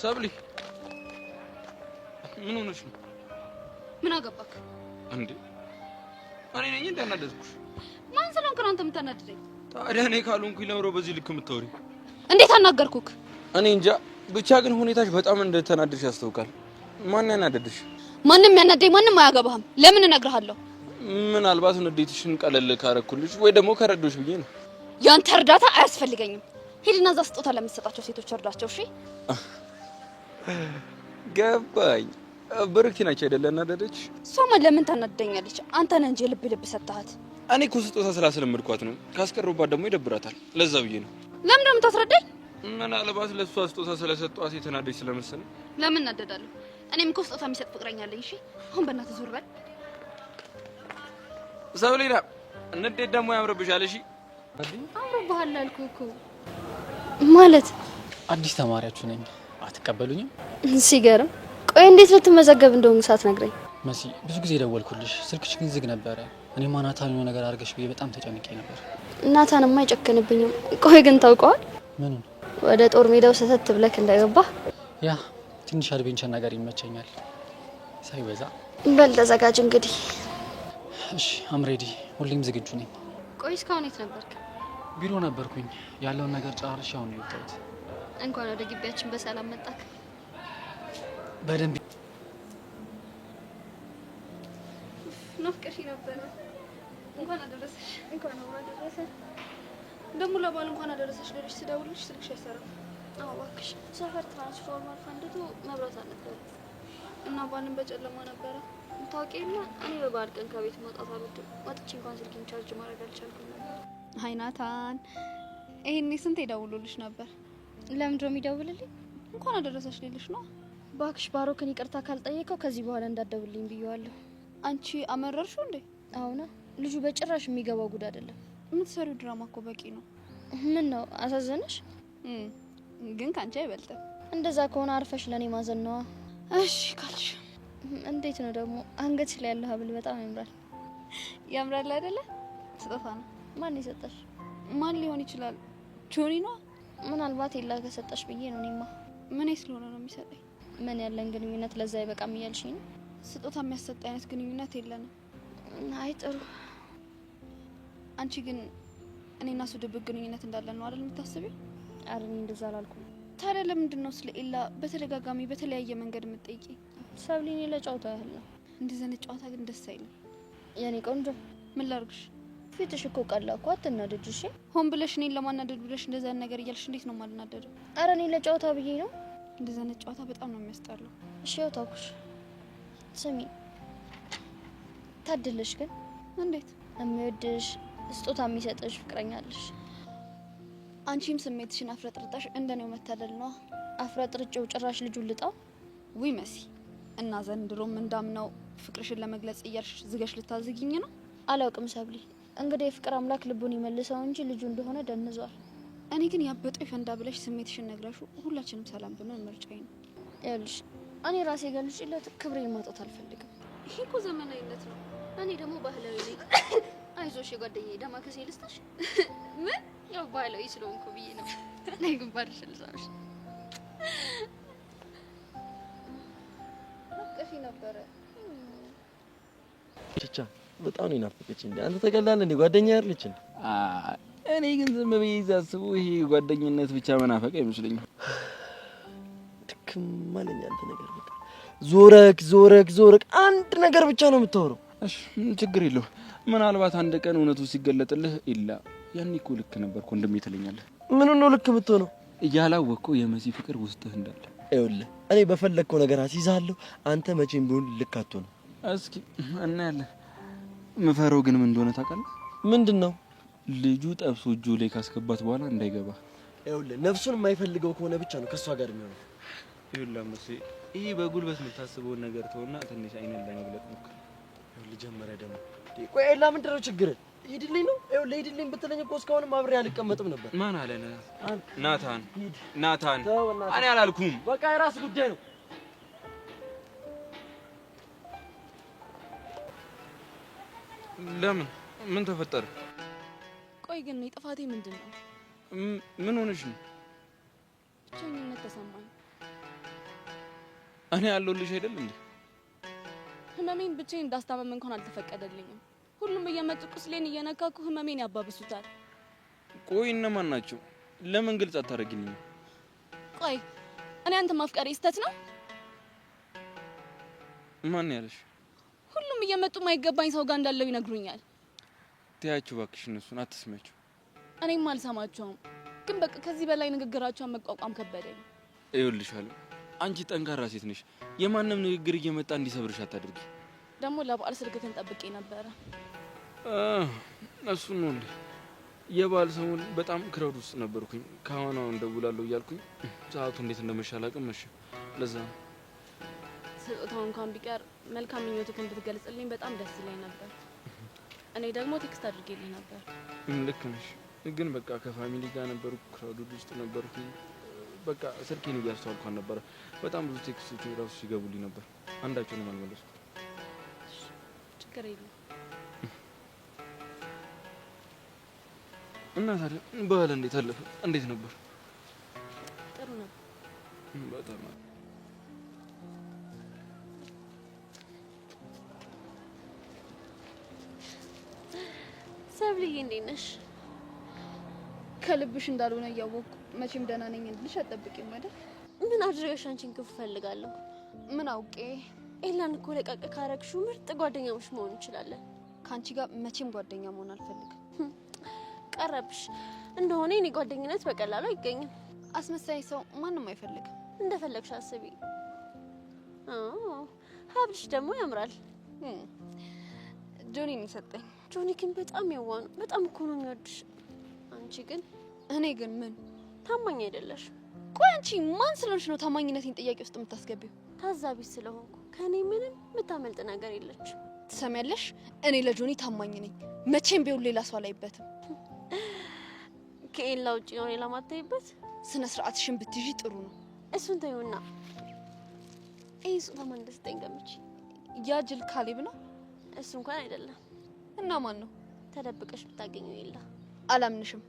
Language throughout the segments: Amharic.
ሰብሊ ምን ሆነሽ ነው? ምን አገባክ እንዴ? እኔ ነኝ እንዳናደድኩሽ። ማን ስለሆንክ ነው አንተ የምታናድደኝ? ታዲያ እኔ ካልሆንኩኝ ለምሮ በዚህ ልክ የምታወሪው? እንዴት አናገርኩክ? እኔ እንጃ ብቻ ግን ሁኔታሽ በጣም እንደተናደድሽ ያስታውቃል። ማን ያናደድሽ? ማንም ያናደኝ ማንም አያገባህም። ለምን እነግርሃለሁ? ምናልባት ንዴትሽን ቀለል ካረኩልሽ ወይ ደግሞ ከረዶሽ ብዬ ነው። ያንተ እርዳታ አያስፈልገኝም። ሂድና እዛ ስጦታ ለምትሰጣቸው ሴቶች እርዳቸው። እሺ ገባኝ። ብሩክቲ ናቸው አይደለ እናደደች? እሷማ ለምን ታናደኛለች? አንተ ነህ እንጂ ልብ ሰጣሃት። እኔ እኮ ስጦታ ስላስለመድኳት ነው። ካስቀሩባት ደግሞ ይደብራታል። ለዛ ብዬ ነው። ለምን ደግሞ ታስረዳኝ? ምናልባት ለእሷ ስጦታ ስለሰጧት የተናደች ስለመሰለኝ። ለምን እናደዳለሁ? እኔም እኮ ስጦታ የሚሰጥ ፍቅረኛ አለኝ። እሺ አሁን በእናትህ ዞር በል። ሰብሌና እንዴት ደግሞ ያምርብሻል። እሺ አምሮብሃል አልኩህ እኮ። ማለት አዲስ ተማሪያችሁ ነኝ። አትቀበሉኝም? ሲገርም። ቆይ እንዴት ልትመዘገብ እንደሆነ ሳትነግረኝ? መሲ ብዙ ጊዜ ደወልኩልሽ፣ ስልክሽ ግን ዝግ ነበረ። እኔማ ናታን የሆነ ነገር አድርገሽ ብዬ በጣም ተጨንቄ ነበር። ናታንማ አይጨክንብኝም። ቆይ ግን ታውቀዋል? ምኑን? ወደ ጦር ሜዳው ሰተት ብለክ እንደገባ ያ ትንሽ አድቬንቸር ነገር ይመቸኛል ሳይበዛ። በል ተዘጋጅ እንግዲህ። እሺ አም ሬዲ፣ ሁሌም ዝግጁ ነኝ። ቆይ እስካሁን የት ነበርክ? ቢሮ ነበርኩኝ። ያለውን ነገር ጨርሼ አሁን የወጣሁት። እንኳን ወደ ግቢያችን በሰላም መጣክ። በደንብ ናፍቀሽ ነበር። እንኳን አደረሰሽ። እንኳን አደረሰ። ደሞ ለባል እንኳን አደረሰሽ ልልሽ ስደውልልሽ ስልክሽ አይሰራም። አዎ እባክሽ፣ ሰፈር ትራንስፎርመር ፈንድቶ መብራት አልነበረም እና ባልን በጨለማ ነበረ። ታውቂና እኔ በበዓል ቀን ከቤት መውጣት አልወድም። ወጥቼ እንኳን ስልኬን ቻርጅ ማድረግ አልቻልኩም ነበር። አይ ናታን፣ ይሄኔ ስንት ይደውሉልሽ ነበር? ለምንድን ነው የሚደውልልኝ? እንኳን አደረሰሽ ልልሽ ነው። እባክሽ ባሮክን ይቅርታ ካልጠየቀው ከዚህ በኋላ እንዳትደውልልኝ ብየዋለሁ። አንቺ አመረርሽው እንዴ? አሁን ልጁ በጭራሽ የሚገባው ጉድ አይደለም። የምትሰሪው ድራማ እኮ በቂ ነው። ምን ነው አሳዘነሽ? ግን ካንቺ አይበልጥም። እንደዛ ከሆነ አርፈሽ ለኔ ማዘን ነዋ። እሺ ካልሽ። እንዴት ነው ደግሞ አንገትሽ ላይ ያለው ሀብል በጣም ያምራል። ያምራል አይደለ? ስጦታ ነው። ማን የሰጠሽ? ማን ሊሆን ይችላል? ጆኒ ነው። ምናልባት የላ ከሰጠሽ ብዬ ነው። እኔማ ምን ስለሆነ ነው የሚሰጠኝ? ምን ያለን ግንኙነት ለዛ አይበቃም እያልሽኝ ነው? ስጦታ የሚያሰጥ አይነት ግንኙነት የለንም። አይ ጥሩ። አንቺ ግን እኔና እሱ ድብቅ ግንኙነት እንዳለን ነው አይደል የምታስቢው? አረ እኔ እንደዛ አላልኩም። ታዲያ ለምንድን ነው ስለ ኤላ በተደጋጋሚ በተለያየ መንገድ የምትጠይቂ? ሰብሊኔ ለጨዋታ ያህል ነው። እንደዚህ አይነት ጨዋታ ግን ደስ አይልም። የኔ ቆንጆ ምን ላርግሽ? ፊትሽ እኮ ቀላ እኮ አትናደጂ። እሺ ሆን ብለሽ እኔን ለማናደድ ብለሽ እንደዛ ነገር እያልሽ እንዴት ነው የማልናደደው? አረ እኔ ለጨዋታ ብዬ ነው። እንደዛ አይነት ጨዋታ በጣም ነው የሚያስጠላው። እሺ ያው ታውኩሽ። ስሚ ታድለሽ ግን እንዴት የሚወድሽ ስጦታ የሚሰጥሽ ፍቅረኛለሽ። አንቺም ስሜትሽን አፍረጥርጣሽ እንደኔው መታደል ነው። አፍረጥርጬው ጭራሽ ልጁን ልጣው። ውይ መሲ እና ዘንድሮም እንዳምነው ፍቅርሽን ለመግለጽ እያልሽ ዝገሽ ልታዝጊኝ ነው? አላውቅም ሰብሊ። እንግዲህ የፍቅር አምላክ ልቡን ይመልሰው እንጂ ልጁ እንደሆነ ደንዟል። እኔ ግን ያበጠው ይፈንዳ ብለሽ ስሜትሽን ነግረሹ ሁላችንም ሰላም ብንሆን ምርጫዬ ነው። ይኸውልሽ እኔ ራሴ ገልጬለት ክብሬን ማጣት አልፈልግም። ይሄ እኮ ዘመናዊነት ነው። እኔ ደግሞ ባህላዊ ነኝ። አይዞሽ የጓደኛዬ ዳማከሴ ልስጥሽ። ምን ያው ባህላዊ ስለሆንኩ ብዬ ነው። ናይ ግንባርሽ ልሳምሽ ነቀፊ ነበረ። ቻቻ በጣም ነው ናፈቀች እንዴ? አንተ ተገላለ እንዴ? ጓደኛ ያርልች እንዴ? እኔ ግን ዝም ብዬ ሳስበው ይሄ ጓደኝነት ብቻ መናፈቅ አይመስለኝም። ድክም አለኝ አንተ ነገር በቃ ዞረክ አንድ ነገር ብቻ ነው የምታወራው። እሺ ችግር የለው። ምናልባት አንድ ቀን እውነቱ ሲገለጥልህ ኢላ ያኔ እኮ ልክ ነበርኩ እንደም ይተለኛል። ምን ነው ልክ የምትሆነው? እያላወቅኩ የመሲ ፍቅር ውስጥህ እንዳለ። ይኸውልህ እኔ በፈለግከው ነገር አስይዛለሁ። አንተ መቼም ቢሆን ልክ አትሆንም። እስኪ እናያለን። ምፈረው ግን ምን እንደሆነ ታውቃለህ? ምንድነው? ልጁ ጠብሶ እጁ ላይ ካስገባት በኋላ እንዳይገባ። ይኸውልህ ነፍሱን የማይፈልገው ከሆነ ብቻ ነው ከሷ ጋር የሚሆነው። ይኸውልህ መሲ ይሄ በጉልበት የምታስበውን ነገር ተውና ትንሽ አይነን ለመግለጥ ሞክር። ይኸውልህ ጀመረ ደግሞ ቆይ ኤላ ምንድን ነው ችግር? ሂድልኝ ነው? ይኸውልህ ሂድልኝ ብትለኝ እኮ እስካሁንም አብሬ አልቀመጥም ነበር። ማን አለ? ናታን እኔ አላልኩም። በቃ የራስ ጉዳይ ነው። ለምን? ምን ተፈጠረ? ቆይ ግን ጥፋቴ ምንድነው? ምን ሆነሽ ነው? ብቸኝነት ተሰማኝ። እኔ ያለሁልሽ አይደል እንዴ? ህመሜን ብቻዬን እንዳስታመም እንኳን አልተፈቀደልኝም። ሁሉም እየመጡ ቁስሌን እየነካኩ ህመሜን ያባብሱታል። ቆይ እነማን ናቸው? ለምን ግልጽ አታረጊልኝ? ቆይ እኔ አንተ ማፍቀሬ ስተት ነው? ማን ያለሽ? ሁሉም እየመጡ ማይገባኝ ሰው ጋር እንዳለው ይነግሩኛል። ተያችሁ እባክሽ፣ እነሱን አትስሚያቸው። እኔም አልሰማቸውም፣ ግን በቃ ከዚህ በላይ ንግግራቸውን መቋቋም ከበደኝ። ይኸውልሻለሁ፣ አንቺ ጠንካራ ሴት ነሽ። የማንም ንግግር እየመጣ እንዲሰብርሽ አታድርጊ። ደግሞ ለበዓል ስልክህን ጠብቄ ነበረ። እሱን ነው እንዴ? የበዓል ሰሞን በጣም ክረውድ ውስጥ ነበርኩኝ። ከአሁን እንደውላለሁ እያልኩኝ ሰዓቱ እንዴት እንደመሻላቅም መሸ። ለዛ ነው ስጦታው እንኳን ቢቀር መልካም ምኞትህን እንድትገልጽልኝ በጣም ደስ ይለኝ ነበር። እኔ ደግሞ ቴክስት አድርጌልኝ ነበር። ልክ ነሽ፣ ግን በቃ ከፋሚሊ ጋር ነበርኩ፣ ክራውድ ውስጥ ነበርኩኝ። በቃ ስልኬን እያስተዋልኳን ነበረ። በጣም ብዙ ቴክስቶች ራሱ ሲገቡልኝ ነበር፣ አንዳቸውንም አልመለስኩም። ችግር የለም። እና ታዲያ በዓል እንዴት አለፈ? እንዴት ነበር? ጥሩ ነበር። በጣም ሰብልዬ እንዴት ነሽ? ከልብሽ እንዳልሆነ እያወቅኩ መቼም ደህና ነኝ እንድልሽ አትጠብቂም አይደል? ምን አድርገሽ አንቺን ክፉ ፈልጋለሁ? ምን አውቄ። ኤላን እኮ ለቀቅ ካረግሽው ምርጥ ጓደኛሞች መሆን እንችላለን። ከአንቺ ጋር መቼም ጓደኛ መሆን አልፈልግም። ቀረብሽ እንደሆነ የኔ ጓደኝነት በቀላሉ አይገኝም። አስመሳይ ሰው ማንም አይፈልግም። እንደፈለግሽ አስቢ። ሀብልሽ ደግሞ ያምራል። ጆኒ ነው የሰጠኝ። ጆኒ ግን በጣም የዋህ ነው። በጣም እኮ ነው የሚወድሽ። አንቺ ግን እኔ ግን ምን ታማኝ አይደለሽ። ቆይ አንቺ ማን ስለሆንሽ ነው ታማኝነቴን ጥያቄ ውስጥ የምታስገቢው? ታዛቢ ስለሆንኩ ከኔ ምንም የምታመልጥ ነገር የለች። ትሰሚያለሽ? እኔ ለጆኒ ታማኝ ነኝ። መቼም ቢሆን ሌላ ሰው አላይበትም። ከኤላ ውጪ ነው ሌላ ማታይበት። ስነ ስርዓትሽን ብትይዢ ጥሩ ነው። እሱን ተይውና ይሄን ሱታ ማን ደስተኝ ገምቺ። ያ ጅል ካሌብ ነው? እሱ እንኳን አይደለም። እና ማን ነው? ተደብቀሽ ብታገኘው ኤላ። አላምንሽም።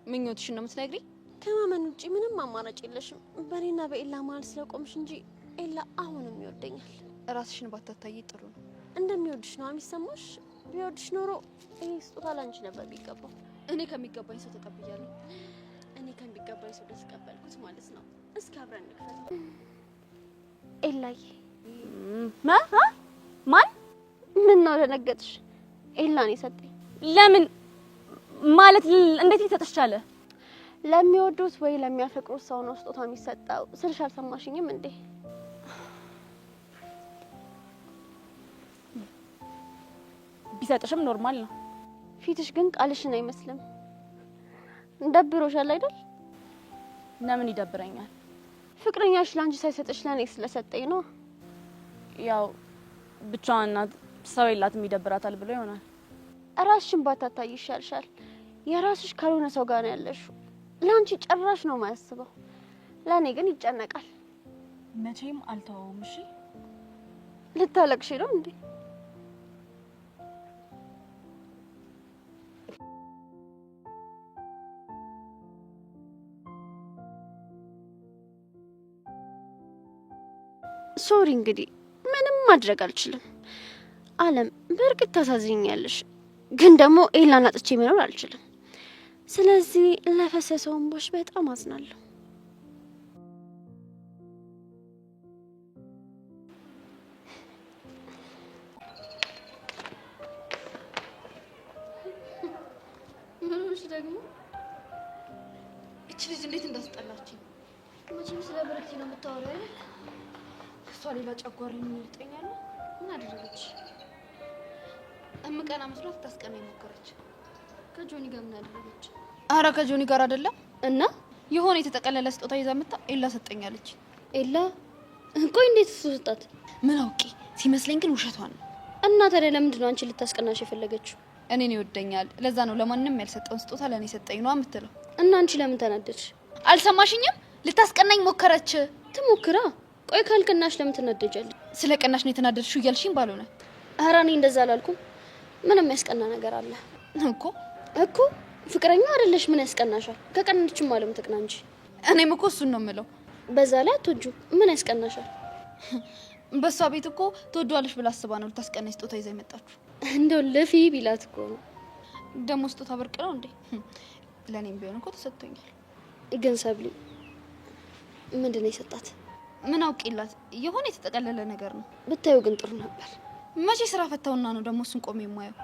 ምኞትሽን ነው የምትነግሪኝ? ከማመን ውጪ ምንም አማራጭ የለሽም። በኔና በኤላ መሀል ስለቆምሽ እንጂ ኤላ አሁንም ይወደኛል። ራስሽን ባታታይ ጥሩ ነው። እንደሚወድሽ ነው የሚሰማሽ። ቢወድሽ ኖሮ ይሄ ስጦታ ላንቺ ነበር የሚገባው። እኔ ከሚገባኝ ሰው ተቀብያለሁ። እኔ ከሚገባኝ ሰው ተቀበልኩት ማለት ነው። እስኪ አብረን እንክፈት። ኤላዬ ማን? ምን ነው ደነገጥሽ? ኤላን የሰጠኝ። ለምን ማለት እንዴት ሊሰጥሽ ቻለ? ለሚወዱት ወይ ለሚያፈቅሩት ሰው ነው ስጦታ የሚሰጠው። ስልሽ አልሰማሽኝም እንዴ? ቢሰጥሽም ኖርማል ነው። ፊትሽ ግን ቃልሽን አይመስልም። እንደብሮሻል አይደል? ለምን ይደብረኛል? ፍቅረኛሽ ላንቺ ሳይሰጥሽ ለኔ ስለሰጠኝ ነው። ያው ብቻዋን ናት፣ ሰው የላትም ይደብራታል ብሎ ይሆናል። ራስሽን ባታታይ ይሻልሻል። የራስሽ ካልሆነ ሰው ጋር ነው ያለሽው። ላንቺ ጭራሽ ነው የማያስበው፣ ለኔ ግን ይጨነቃል። መቼም አልተወውም። እሺ ልታለቅሽ ነው እንዴ? ሶሪ እንግዲህ ምንም ማድረግ አልችልም። አለም በእርግጥ ታሳዝኛለሽ፣ ግን ደግሞ ኤላን አጥቼ መኖር አልችልም። ስለዚህ ለፈሰሰው እንባሽ በጣም አዝናለሁ። ምንሽ ደግሞ እቺ ልጅ እንዴት እንዳስጠላችኝ። መቼም ስለ ብረክቲ ነው የምታወራው አይደል? እሷ ሌላ ጨጓራ የሚልጠኛል። ምን አደረገች? እምቀና መስሏት ታስቀናኝ ሞከረች። ከጆኒ ጋር ምን አደረገች? አረ ከጆኒ ጋር አይደለም እና የሆነ የተጠቀለለ ስጦታ ይዛ መጣ። ኤላ ሰጠኛለች። ኤላ? ቆይ እንዴት እሱ ሰጣት? ምን አውቄ፣ ሲመስለኝ ግን ውሸቷን ነው። እና ታዲያ ለምንድን ነው አንቺ ልታስቀናሽ የፈለገችው? እኔን ይወደኛል፣ ለዛ ነው ለማንም ያልሰጠውን ስጦታ ለኔ ሰጠኝ ነው የምትለው። እና አንቺ ለምን ተናደድሽ? አልሰማሽኝም? ልታስቀናኝ ሞከረች። ትሞክራ። ቆይ ካልቀናሽ ለምን ትናደጃለሽ? ስለ ቀናሽ ነው የተናደድሽው እያልሽኝ ባልሆነ። ኧረ እኔ እንደዛ አላልኩም። ምንም ያስቀና ነገር አለ እኮ ፍቅረኛ አይደለሽ? ምን ያስቀናሻል? ከቀናችም አለም ትቅና እንጂ። እኔም እኮ እሱን ነው የምለው። በዛ ላይ አትወጁ። ምን ያስቀናሻል? በሷ ቤት እኮ ትወዷለሽ ብላ አስባ ነው ልታስቀናኝ ስጦታ ይዛ የመጣችሁ። እንደው ለፊ ቢላት እኮ ነው። ደግሞ ስጦታ ብርቅ ነው እንዴ? ለኔም ቢሆን እኮ ተሰጥቶኛል። ግን ሰብሊ ምንድን ነው የሰጣት? ምን አውቄላት? የሆነ የተጠቀለለ ነገር ነው። ብታዩ ግን ጥሩ ነበር። መቼ ስራ ፈታውና ነው ደግሞ እሱን ቆሜ የማየው?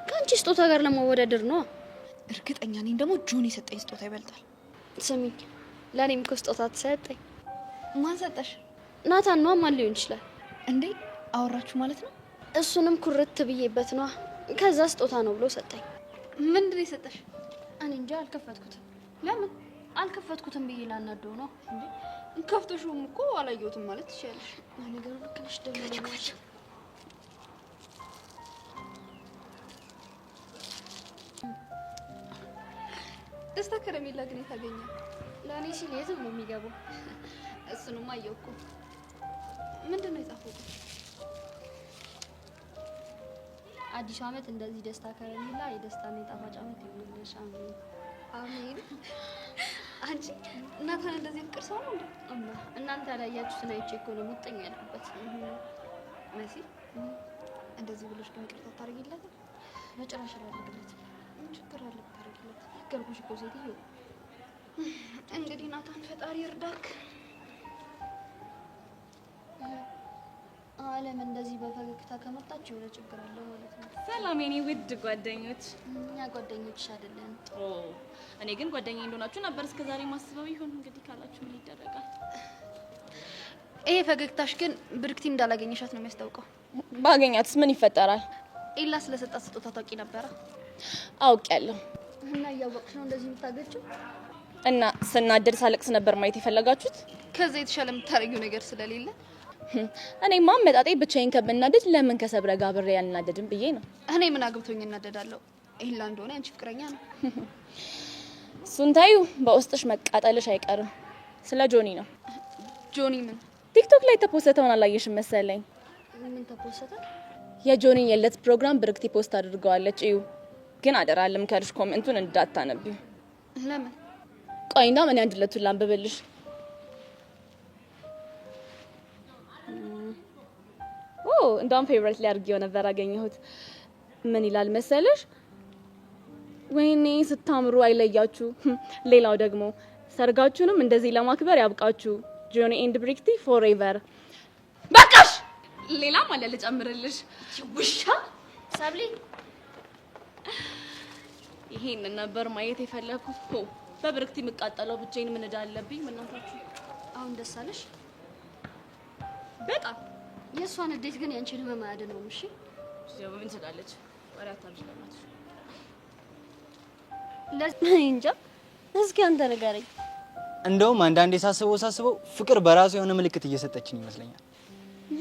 ከአንቺ ስጦታ ጋር ለመወዳደር ነው። እርግጠኛ ነኝ ደግሞ ጆን የሰጠኝ ስጦታ ይበልጣል። ስሚኝ፣ ለእኔም እኮ ስጦታ ተሰጠኝ። ማን ሰጠሽ? ናታን ነዋ። ማን ሊሆን ይችላል እንዴ? አወራችሁ ማለት ነው? እሱንም ኩርት ብዬበት ነዋ። ከዛ ስጦታ ነው ብሎ ሰጠኝ። ምንድን ነው የሰጠሽ? እኔ እንጃ አልከፈትኩትም። ለምን አልከፈትኩትም ብዬ ላናደው ነው እንዴ? ከፍተሽውም እኮ አላየሁትም ማለት ትችያለሽ። ነገሩ ልክ ነሽ። ደግሞ ደስታ ከረሜላ ግን የታገኘ? ለእኔ ሲል የትም ነው የሚገባው። እሱንማ አየሁ እኮ። ምንድን ነው የጻፈው? አዲሱ ዓመት እንደዚህ ደስታ ከረሜላ የደስታና የጣፋጭ ዓመት ይሁንልሽ። አሜን አሜን። አንቺ እናቷን እንደዚህ ፍቅር ሰው ነው እንዴ? እናንተ ያላያችሁትን አይቼ እኮ ነው ሙጥኝ ያልኩበት። መሲ እንደዚህ ብሎሽ ግን ይቅርታ ታደርጊላትም? መጨረሻ ላደርግለት። ምን ችግር አለ ብታደርጊለት? ነገርኩሽ እኮ ሴትዮ። እንግዲህ ናታን ፈጣሪ እርዳክ። አለም እንደዚህ በፈገግታ ከመጣች የሆነ ችግር አለ ማለት ነው። ሰላም የኔ ውድ ጓደኞች። እኛ ጓደኞችሽ አይደለን። እኔ ግን ጓደኛዬ እንደሆናችሁ ነበር እስከዛሬ ማስበው። ይሁን እንግዲህ ካላችሁ ምን ይደረጋል። ይሄ ፈገግታሽ ግን ብርክቲ እንዳላገኘሻት ነው የሚያስታውቀው። ባገኛትስ ምን ይፈጠራል? ኤላ ስለሰጣት ስጦታ ታውቂ ነበረ? አውቄያለሁ። እና እያወቅሽ ነው እንደዚህ የምታገጭው? እና ስናደድ ሳለቅስ ነበር ማየት የፈለጋችሁት? ከዛ የተሻለ የምታረጊው ነገር ስለሌለ እኔማ አመጣጤ ብቻዬን ከምናደድ ለምን ከሰብረ ጋር አብሬ ያልናደድም ብዬ ነው። እኔ ምን አግብቶኝ እናደዳለሁ? ኤላ እንደሆነ አንቺ ፍቅረኛ ነው። እሱን ታዩ፣ በውስጥሽ መቃጠልሽ አይቀርም። ስለ ጆኒ ነው። ጆኒ ምን? ቲክቶክ ላይ ተፖስተውን አላየሽም መሰለኝ? ምን ተፖሰተ? የጆኒ የለት ፕሮግራም ብርክቲ ፖስት አድርገዋለች። እዩ ግን አደራ ልምከርሽ፣ ኮሜንቱን እንዳታነቢው። ለምን? ቆይና ምን ያንድለቱን ላንብብልሽ። እንደውም ፌቨሪት ላይ አድርጌው ነበር አገኘሁት። ምን ይላል መሰለሽ? ወይኔ ስታምሩ አይለያችሁ። ሌላው ደግሞ ሰርጋችሁንም እንደዚህ ለማክበር ያብቃችሁ። ጆኒ ኤንድ ብሪክቲ ፎሬቨር። በቃሽ። ሌላም አለ ልጨምርልሽ። ውሻ ሰብሊ፣ ይሄን ነበር ማየት የፈለኩት። በብሪክቲ የምቃጠለው ብቻዬን ምን እዳ አለብኝ? ምናታችሁ አሁን ደስ አለሽ? በጣም የእሷን እንዴት ግን ያንቺን ህመም አያድነውም? እሺ ምን ትላለች? ወሬ አታብዥ ለማለት እንጃ። እስኪ አንተ ንገረኝ። እንደውም አንዳንዴ ሳስበው ፍቅር በራሱ የሆነ ምልክት እየሰጠችን ይመስለኛል።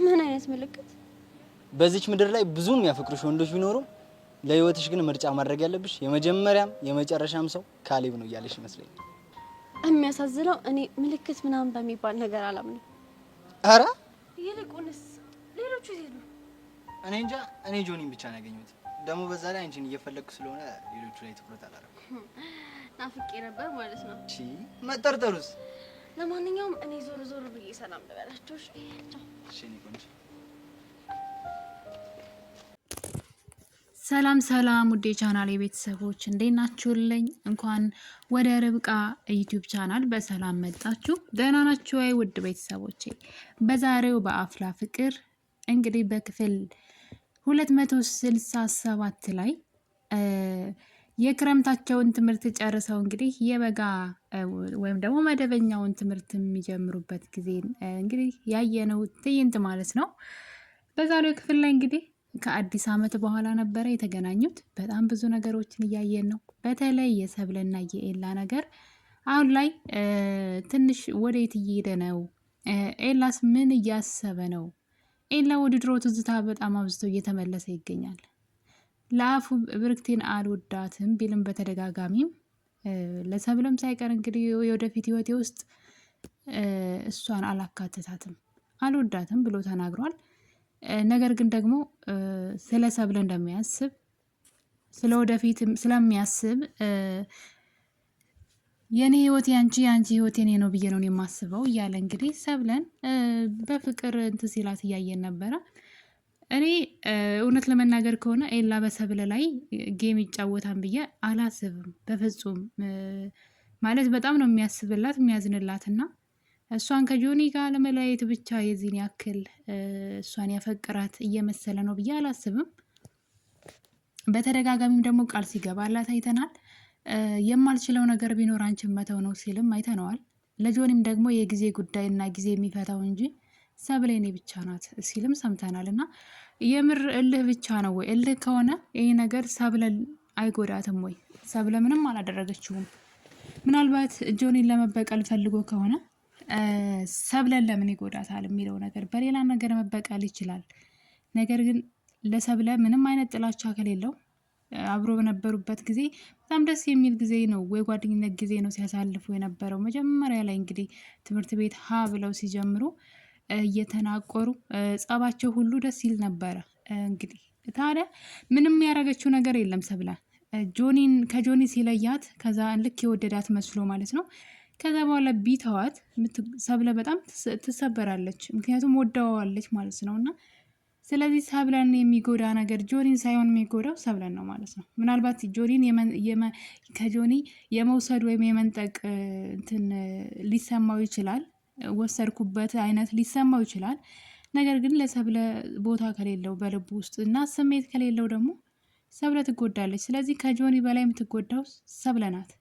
ምን አይነት ምልክት? በዚች ምድር ላይ ብዙም ያፈቅሩሽ ወንዶች ቢኖሩም ለህይወትሽ ግን ምርጫ ማድረግ ያለብሽ የመጀመሪያም የመጨረሻም ሰው ካሌብ ነው እያለሽ ይመስለኛል። የሚያሳዝነው እኔ ምልክት ምናምን በሚባል ነገር አላምንም። አረ ይልቁንስ ሌሎቹ ይሄዱ። እኔ እንጃ። እኔ ጆኒን ብቻ ነው ያገኘሁት። ደግሞ በዛ ላይ አንቺን እየፈለግኩ ስለሆነ ሌሎቹ ላይ ትኩረት አላደረኩም። ናፍቄ ነበር ማለት ነው። እሺ መጠርጠሩስ? ለማንኛውም እኔ ዞር ዞር ብዬ ሰላም ልበላችሁ። እሺ እኔ ቆንጆ። ሰላም ሰላም፣ ውዴ ቻናል የቤተሰቦች እንዴት ናችሁልኝ? እንኳን ወደ ርብቃ ዩቲዩብ ቻናል በሰላም መጣችሁ። ደህና ናችሁ ወይ ውድ ቤተሰቦቼ? በዛሬው በአፍላ ፍቅር እንግዲህ በክፍል 267 ላይ የክረምታቸውን ትምህርት ጨርሰው እንግዲህ የበጋ ወይም ደግሞ መደበኛውን ትምህርት የሚጀምሩበት ጊዜ እንግዲህ ያየነው ትዕይንት ማለት ነው። በዛሬው ክፍል ላይ እንግዲህ ከአዲስ ዓመት በኋላ ነበረ የተገናኙት። በጣም ብዙ ነገሮችን እያየን ነው። በተለይ የሰብለና የኤላ ነገር አሁን ላይ ትንሽ ወዴት እየሄደ ነው? ኤላስ ምን እያሰበ ነው? ኤላ ወደ ድሮ ትዝታ በጣም አብዝቶ እየተመለሰ ይገኛል። ለአፉ ብርክቴን አልወዳትም ቢልም በተደጋጋሚም ለሰብለም ሳይቀር እንግዲህ የወደፊት ህይወቴ ውስጥ እሷን አላካትታትም አልወዳትም ብሎ ተናግሯል። ነገር ግን ደግሞ ስለ ሰብለ እንደሚያስብ ስለ ወደፊት ስለሚያስብ የኔ ህይወት ያንቺ ያንቺ ህይወት የኔ ነው ብዬ ነው የማስበው እያለ እንግዲህ ሰብለን በፍቅር እንትን ሲላት እያየን ነበረ። እኔ እውነት ለመናገር ከሆነ ኤላ በሰብለ ላይ ጌም ይጫወታን ብዬ አላስብም በፍጹም። ማለት በጣም ነው የሚያስብላት የሚያዝንላት እና እሷን ከጆኒ ጋር ለመለያየት ብቻ የዚህን ያክል እሷን ያፈቅራት እየመሰለ ነው ብዬ አላስብም። በተደጋጋሚም ደግሞ ቃል ሲገባላት አይተናል። የማልችለው ነገር ቢኖር አንቺን መተው ነው ሲልም አይተነዋል። ለጆኒም ደግሞ የጊዜ ጉዳይና ጊዜ የሚፈታው እንጂ ሰብለ የኔ ብቻ ናት ሲልም ሰምተናል። እና የምር እልህ ብቻ ነው ወይ? እልህ ከሆነ ይህ ነገር ሰብለ አይጎዳትም ወይ? ሰብለ ምንም አላደረገችውም። ምናልባት ጆኒን ለመበቀል ፈልጎ ከሆነ ሰብለን ለምን ይጎዳታል የሚለው ነገር በሌላ ነገር መበቀል ይችላል። ነገር ግን ለሰብለ ምንም አይነት ጥላቻ ከሌለው አብሮ በነበሩበት ጊዜ በጣም ደስ የሚል ጊዜ ነው፣ የጓደኝነት ጊዜ ነው ሲያሳልፉ የነበረው። መጀመሪያ ላይ እንግዲህ ትምህርት ቤት ሀ ብለው ሲጀምሩ እየተናቆሩ ጸባቸው ሁሉ ደስ ይል ነበረ። እንግዲህ ታዲያ ምንም ያደረገችው ነገር የለም ሰብለ ጆኒን ከጆኒ ሲለያት ከዛ ልክ የወደዳት መስሎ ማለት ነው። ከዛ በኋላ ቢተዋት ሰብለ በጣም ትሰበራለች፣ ምክንያቱም ወደዋለች ማለት ነው። እና ስለዚህ ሰብለን የሚጎዳ ነገር ጆኒን ሳይሆን የሚጎዳው ሰብለን ነው ማለት ነው። ምናልባት ጆኒን ከጆኒ የመውሰድ ወይም የመንጠቅ እንትን ሊሰማው ይችላል፣ ወሰድኩበት አይነት ሊሰማው ይችላል። ነገር ግን ለሰብለ ቦታ ከሌለው በልቡ ውስጥ እና ስሜት ከሌለው ደግሞ ሰብለ ትጎዳለች። ስለዚህ ከጆኒ በላይ የምትጎዳው ሰብለ ናት።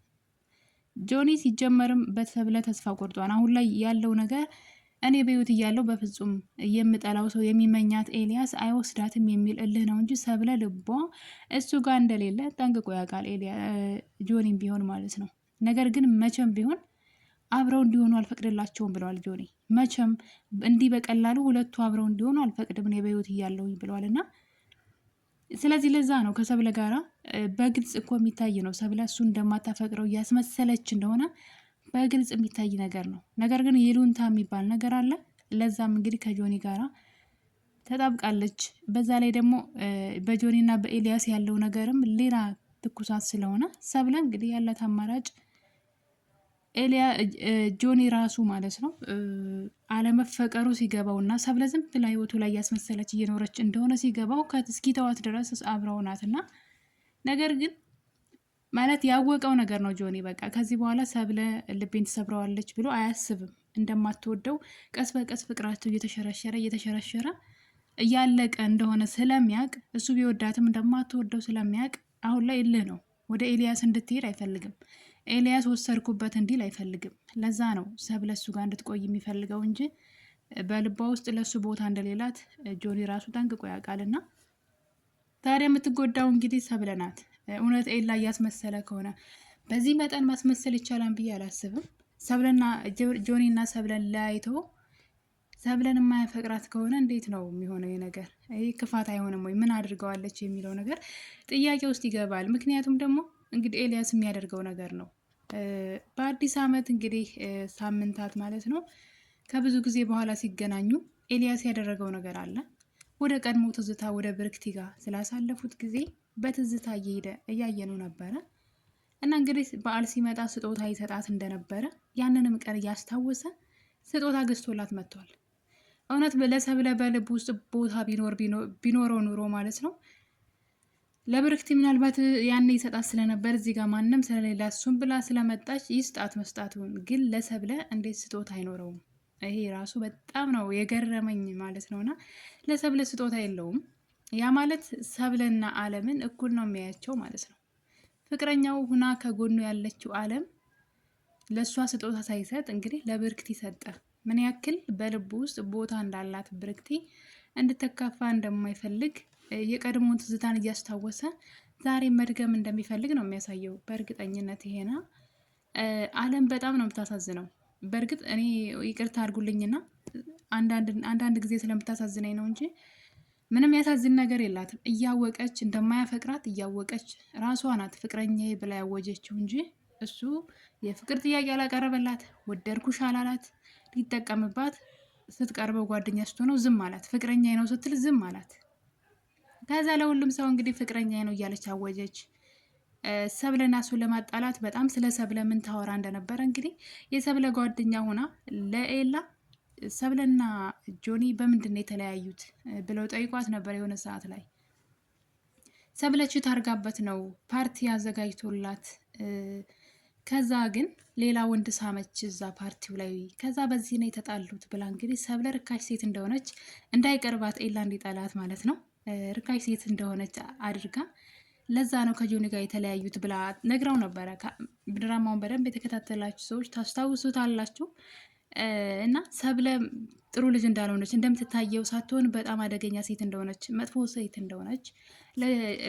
ጆኒ ሲጀመርም በሰብለ ተስፋ ቆርጧን። አሁን ላይ ያለው ነገር እኔ በህይወት እያለው በፍጹም የምጠላው ሰው የሚመኛት ኤልያስ አይወስዳትም የሚል እልህ ነው እንጂ ሰብለ ልቧ እሱ ጋር እንደሌለ ጠንቅቆ ያውቃል ጆኒም ቢሆን ማለት ነው። ነገር ግን መቼም ቢሆን አብረው እንዲሆኑ አልፈቅድላቸውም ብለዋል ጆኒ። መቼም እንዲህ በቀላሉ ሁለቱ አብረው እንዲሆኑ አልፈቅድም እኔ በህይወት እያለሁኝ ብለዋል። እና ስለዚህ ለዛ ነው ከሰብለ ጋራ በግልጽ እኮ የሚታይ ነው ሰብለ እሱ እንደማታፈቅረው እያስመሰለች እንደሆነ በግልጽ የሚታይ ነገር ነው። ነገር ግን ይሉንታ የሚባል ነገር አለ። ለዛም እንግዲህ ከጆኒ ጋራ ተጣብቃለች። በዛ ላይ ደግሞ በጆኒና በኤልያስ ያለው ነገርም ሌላ ትኩሳት ስለሆነ ሰብለ እንግዲህ ያላት አማራጭ ጆኒ ራሱ ማለት ነው አለመፈቀሩ ሲገባው እና ሰብለ ዝም ብላ ህይወቱ ላይ እያስመሰለች እየኖረች እንደሆነ ሲገባው እስኪተዋት ድረስ አብረው ናት። እና ነገር ግን ማለት ያወቀው ነገር ነው ጆኒ። በቃ ከዚህ በኋላ ሰብለ ልቤን ትሰብረዋለች ብሎ አያስብም። እንደማትወደው ቀስ በቀስ ፍቅራቸው እየተሸረሸረ እያለቀ እንደሆነ ስለሚያውቅ እሱ ቢወዳትም እንደማትወደው ስለሚያውቅ አሁን ላይ እልህ ነው። ወደ ኤልያስ እንድትሄድ አይፈልግም። ኤልያስ ወሰድኩበት እንዲል አይፈልግም። ለዛ ነው ሰብለ እሱ ጋር እንድትቆይ የሚፈልገው እንጂ በልቧ ውስጥ ለሱ ቦታ እንደሌላት ጆኒ ራሱ ጠንቅቆ ያውቃልና ታዲያ የምትጎዳው እንግዲህ ሰብለ ናት። እውነት ኤላ እያስመሰለ ከሆነ በዚህ መጠን ማስመሰል ይቻላል ብዬ አላስብም። ሰብለና ጆኒና ሰብለን ለያይቶ ሰብለን የማያፈቅራት ከሆነ እንዴት ነው የሚሆነው? ነገር ይህ ክፋት አይሆንም ወይ? ምን አድርገዋለች የሚለው ነገር ጥያቄ ውስጥ ይገባል። ምክንያቱም ደግሞ እንግዲህ ኤልያስ የሚያደርገው ነገር ነው። በአዲስ ዓመት እንግዲህ ሳምንታት ማለት ነው ከብዙ ጊዜ በኋላ ሲገናኙ ኤልያስ ያደረገው ነገር አለ። ወደ ቀድሞ ትዝታ ወደ ብርክቲ ጋር ስላሳለፉት ጊዜ በትዝታ እየሄደ እያየነው ነበረ። እና እንግዲህ በዓል ሲመጣ ስጦታ ይሰጣት እንደነበረ ያንንም ቀን እያስታወሰ ስጦታ ገዝቶላት መጥቷል። እውነት ለሰብለ በልብ ውስጥ ቦታ ቢኖረው ኑሮ ማለት ነው ለብርክቲ ምናልባት ያኔ ይሰጣት ስለነበር እዚህ ጋር ማንም ስለሌላ እሱም ብላ ስለመጣች ይስጣት መስጣቱን። ግን ለሰብለ እንዴት ስጦታ አይኖረውም? ይሄ ራሱ በጣም ነው የገረመኝ ማለት ነውና ለሰብለ ስጦታ የለውም። ያ ማለት ሰብለና አለምን እኩል ነው የሚያያቸው ማለት ነው። ፍቅረኛው ሁና ከጎኑ ያለችው አለም ለእሷ ስጦታ ሳይሰጥ እንግዲህ ለብርክቲ ሰጠ። ምን ያክል በልቡ ውስጥ ቦታ እንዳላት ብርክቲ እንድትከፋ እንደማይፈልግ የቀድሞውን ትዝታን እያስታወሰ ዛሬ መድገም እንደሚፈልግ ነው የሚያሳየው በእርግጠኝነት። ይሄና አለም በጣም ነው የምታሳዝነው። በእርግጥ እኔ ይቅርታ አድርጉልኝና አንዳንድ ጊዜ ስለምታሳዝነኝ ነው እንጂ ምንም ያሳዝን ነገር የላትም። እያወቀች እንደማያፈቅራት እያወቀች ራሷ ናት ፍቅረኛዬ ብላ ያወጀችው እንጂ እሱ የፍቅር ጥያቄ አላቀረበላት፣ ወደድኩሽ አላላት። ሊጠቀምባት ስትቀርበው ጓደኛ ስትሆነው ዝም አላት። ፍቅረኛዬ ነው ስትል ዝም አላት። ከዛ ለሁሉም ሰው እንግዲህ ፍቅረኛዬ ነው እያለች አወጀች። ሰብለና እሱን ለማጣላት በጣም ስለ ሰብለ ምን ታወራ እንደነበረ እንግዲህ የሰብለ ጓደኛ ሆና ለኤላ ሰብለና ጆኒ በምንድን ነው የተለያዩት ብለው ጠይቋት ነበር የሆነ ሰዓት ላይ። ሰብለች ታርጋበት ነው ፓርቲ አዘጋጅቶላት ከዛ ግን ሌላ ወንድ ሳመች እዛ ፓርቲው ላይ ከዛ በዚህ ነው የተጣሉት ብላ እንግዲህ ሰብለ ርካሽ ሴት እንደሆነች እንዳይቀርባት ኤላ እንዲጠላት ማለት ነው ርካሽ ሴት እንደሆነች አድርጋ ለዛ ነው ከጆኒ ጋር የተለያዩት ብላ ነግራው ነበረ። ድራማውን በደንብ የተከታተላችሁ ሰዎች ታስታውሱታላችሁ። እና ሰብለ ጥሩ ልጅ እንዳልሆነች እንደምትታየው ሳትሆን በጣም አደገኛ ሴት እንደሆነች መጥፎ ሴት እንደሆነች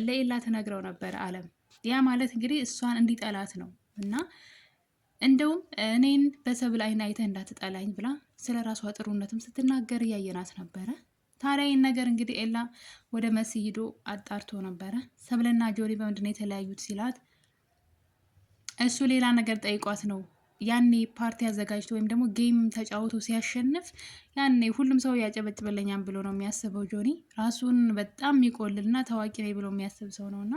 ለኤላ ተነግረው ነበረ አለም። ያ ማለት እንግዲህ እሷን እንዲጠላት ነው እና እንደውም እኔን በሰብል አይን አይተህ እንዳትጠላኝ ብላ ስለ ራሷ ጥሩነትም ስትናገር እያየናት ነበረ። ታዲያ ይህን ነገር እንግዲህ ኤላ ወደ መሲ ሂዶ አጣርቶ ነበረ። ሰብለና ጆኒ በምንድነው የተለያዩት ሲላት እሱ ሌላ ነገር ጠይቋት ነው ያኔ ፓርቲ አዘጋጅቶ ወይም ደግሞ ጌም ተጫውቶ ሲያሸንፍ ያኔ ሁሉም ሰው ያጨበጭበለኛም ብሎ ነው የሚያስበው። ጆኒ ራሱን በጣም የሚቆልልና ታዋቂ ነኝ ብሎ የሚያስብ ሰው ነውና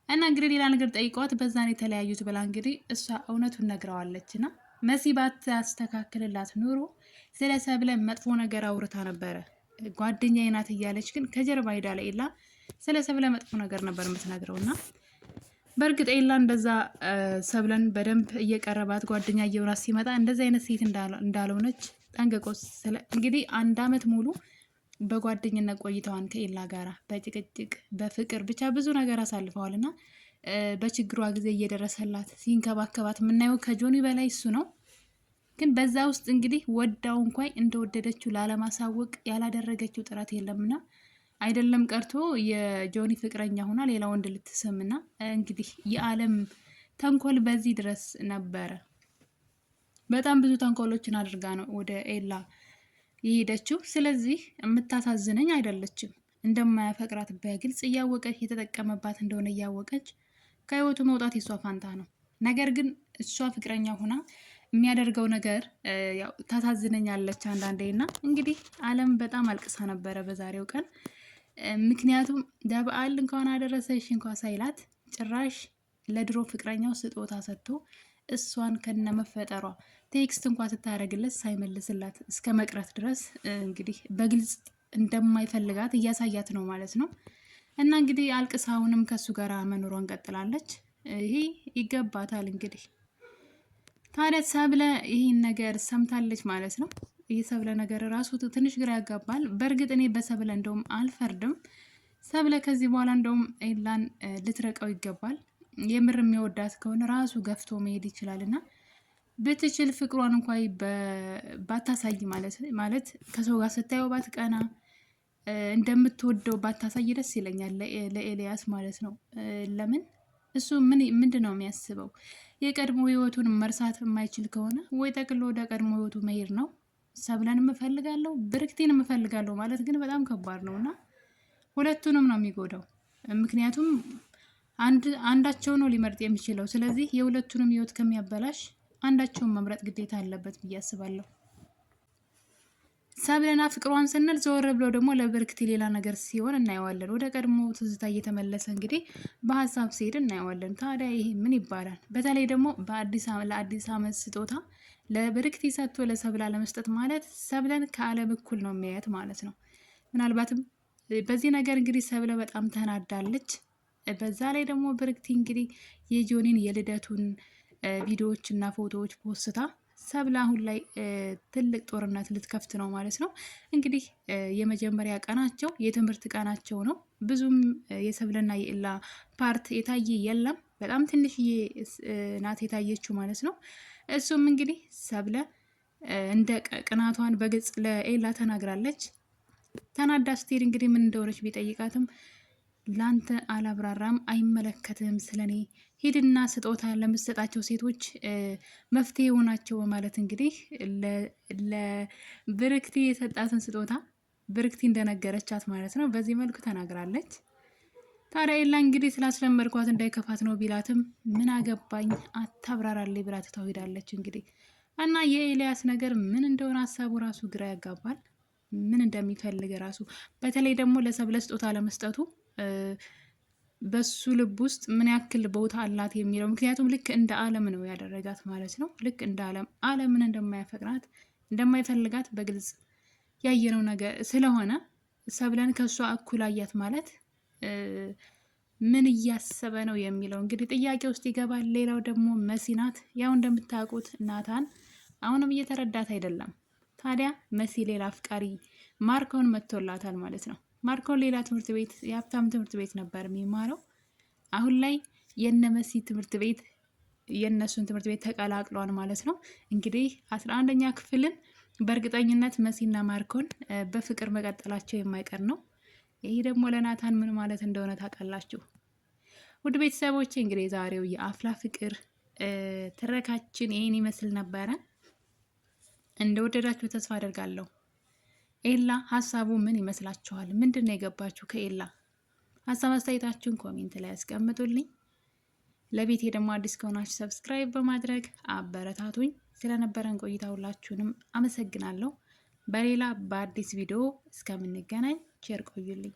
እና እንግዲህ ሌላ ነገር ጠይቀዋት በዛን የተለያዩት ብላ እንግዲህ እሷ እውነቱን ነግረዋለች። እና መሲ ባታስተካክልላት ኑሮ ስለ ሰብለ መጥፎ ነገር አውርታ ነበረ። ጓደኛዬ ናት እያለች ግን ከጀርባ ሄዳ ለኤላ ስለ ሰብለ መጥፎ ነገር ነበር የምትነግረውና በእርግጥ ኤላ እንደዛ ሰብለን በደንብ እየቀረባት ጓደኛ እየሆናት ሲመጣ እንደዚህ አይነት ሴት እንዳልሆነች ጠንቅቆ እንግዲህ 1 አመት ሙሉ በጓደኝነት ቆይተዋን ከኤላ ጋራ በጭቅጭቅ በፍቅር ብቻ ብዙ ነገር አሳልፈዋል እና በችግሯ ጊዜ እየደረሰላት ሲንከባከባት የምናየው ከጆኒ በላይ እሱ ነው። ግን በዛ ውስጥ እንግዲህ ወዳው እንኳን እንደወደደችው ላለማሳወቅ ያላደረገችው ጥረት የለምና አይደለም ቀርቶ የጆኒ ፍቅረኛ ሆና ሌላ ወንድ ልትስምና እንግዲህ የዓለም ተንኮል በዚህ ድረስ ነበረ። በጣም ብዙ ተንኮሎችን አድርጋ ነው ወደ ኤላ የሄደችው። ስለዚህ የምታሳዝነኝ አይደለችም። እንደማያፈቅራት በግልጽ እያወቀች የተጠቀመባት እንደሆነ እያወቀች ከህይወቱ መውጣት የሷ ፋንታ ነው። ነገር ግን እሷ ፍቅረኛ ሆና የሚያደርገው ነገር ያው ታሳዝነኛለች አንዳንዴና እንግዲህ ዓለም በጣም አልቅሳ ነበረ በዛሬው ቀን። ምክንያቱም ለበዓል እንኳን አደረሰሽ እንኳን ሳይላት ጭራሽ ለድሮ ፍቅረኛው ስጦታ ሰጥቶ እሷን ከነመፈጠሯ ቴክስት እንኳን ስታደርግለት ሳይመልስላት እስከ መቅረት ድረስ እንግዲህ በግልጽ እንደማይፈልጋት እያሳያት ነው ማለት ነው። እና እንግዲህ አልቅሳውንም ከሱ ጋር መኖሯን ቀጥላለች። ይሄ ይገባታል እንግዲህ። ታዲያ ሰብለ ይህን ነገር ሰምታለች ማለት ነው። የሰብለ ነገር ራሱ ትንሽ ግራ ያጋባል። በእርግጥ እኔ በሰብለ እንደውም አልፈርድም። ሰብለ ከዚህ በኋላ እንደውም ኤላን ልትረቀው ይገባል። የምር የሚወዳት ከሆነ ራሱ ገፍቶ መሄድ ይችላል እና ብትችል ፍቅሯን እንኳን ባታሳይ ማለት ከሰው ጋር ስታየው ባትቀና እንደምትወደው ባታሳይ ደስ ይለኛል ለኤልያስ ማለት ነው። ለምን እሱ ምንድን ነው የሚያስበው? የቀድሞ ህይወቱን መርሳት የማይችል ከሆነ ወይ ጠቅሎ ወደ ቀድሞ ህይወቱ መሄድ ነው። ሰብለን እፈልጋለሁ ብርክቴን እፈልጋለሁ ማለት ግን በጣም ከባድ ነው እና ሁለቱንም ነው የሚጎዳው። ምክንያቱም አንዳቸው ነው ሊመርጥ የሚችለው። ስለዚህ የሁለቱንም ህይወት ከሚያበላሽ አንዳቸውን መምረጥ ግዴታ አለበት ብዬ አስባለሁ። ሰብለና ፍቅሯን ስንል ዘወር ብሎ ደግሞ ለብርክቲ ሌላ ነገር ሲሆን እናየዋለን። ወደ ቀድሞ ትዝታ እየተመለሰ እንግዲህ በሀሳብ ሲሄድ እናየዋለን። ታዲያ ይሄ ምን ይባላል? በተለይ ደግሞ ለአዲስ ዓመት ስጦታ ለብርክቲ ሰጥቶ ለሰብላ ለመስጠት ማለት ሰብለን ከዓለም እኩል ነው የሚያየት ማለት ነው። ምናልባትም በዚህ ነገር እንግዲህ ሰብለ በጣም ተናዳለች። በዛ ላይ ደግሞ ብርክቲ እንግዲህ የጆኒን የልደቱን ቪዲዮዎች እና ፎቶዎች ፖስታ ሰብለ አሁን ላይ ትልቅ ጦርነት ልትከፍት ነው ማለት ነው። እንግዲህ የመጀመሪያ ቀናቸው የትምህርት ቀናቸው ነው። ብዙም የሰብለና የኤላ ፓርት የታየ የለም። በጣም ትንሽዬ ናት የታየችው ማለት ነው። እሱም እንግዲህ ሰብለ እንደ ቅናቷን በግልጽ ለኤላ ተናግራለች። ተናዳ ስትሄድ እንግዲህ ምን እንደሆነች ቢጠይቃትም ላንተ አላብራራም፣ አይመለከትም ስለኔ፣ ሂድና ስጦታ ለምትሰጣቸው ሴቶች መፍትሄ ሆናቸው በማለት እንግዲህ ለብርክቲ የሰጣትን ስጦታ ብርክቲ እንደነገረቻት ማለት ነው በዚህ መልኩ ተናግራለች። ታዲያ ኤላ እንግዲህ ስላስለመድኳት እንዳይከፋት ነው ቢላትም ምን አገባኝ አታብራራልኝ ብላ ትታው ሄዳለች። እንግዲህ እና የኤልያስ ነገር ምን እንደሆነ ሀሳቡ ራሱ ግራ ያጋባል። ምን እንደሚፈልግ ራሱ በተለይ ደግሞ ለሰብለ ስጦታ ለመስጠቱ በሱ ልብ ውስጥ ምን ያክል ቦታ አላት የሚለው ምክንያቱም ልክ እንደ አለም ነው ያደረጋት ማለት ነው። ልክ እንደ አለምን እንደማያፈቅራት እንደማይፈልጋት በግልጽ ያየነው ነገር ስለሆነ ሰብለን ከሷ እኩል አያት ማለት ምን እያሰበ ነው የሚለው እንግዲህ ጥያቄ ውስጥ ይገባል። ሌላው ደግሞ መሲ ናት። ያው እንደምታውቁት ናታን አሁንም እየተረዳት አይደለም። ታዲያ መሲ ሌላ አፍቃሪ ማርኮን መጥቶላታል ማለት ነው። ማርኮን ሌላ ትምህርት ቤት የሀብታም ትምህርት ቤት ነበር የሚማረው። አሁን ላይ የነ መሲ ትምህርት ቤት የነሱን ትምህርት ቤት ተቀላቅሏል ማለት ነው። እንግዲህ 11ኛ ክፍልን በእርግጠኝነት መሲና ማርኮን በፍቅር መቀጠላቸው የማይቀር ነው። ይሄ ደግሞ ለናታን ምን ማለት እንደሆነ ታውቃላችሁ። ውድ ቤተሰቦቼ እንግዲህ ዛሬው የአፍላ ፍቅር ትረካችን ይሄን ይመስል ነበረ። እንደወደዳችሁ ተስፋ አደርጋለሁ። ኤላ ሀሳቡ ምን ይመስላችኋል? ምንድን ነው የገባችሁ ከኤላ? ሀሳብ አስተያየታችሁን ኮሜንት ላይ ያስቀምጡልኝ። ለቤቴ ደግሞ አዲስ ከሆናችሁ ሰብስክራይብ በማድረግ አበረታቱኝ። ስለነበረን ቆይታ ሁላችሁንም አመሰግናለሁ። በሌላ በአዲስ ቪዲዮ እስከምንገናኝ ቸር ቆዩልኝ።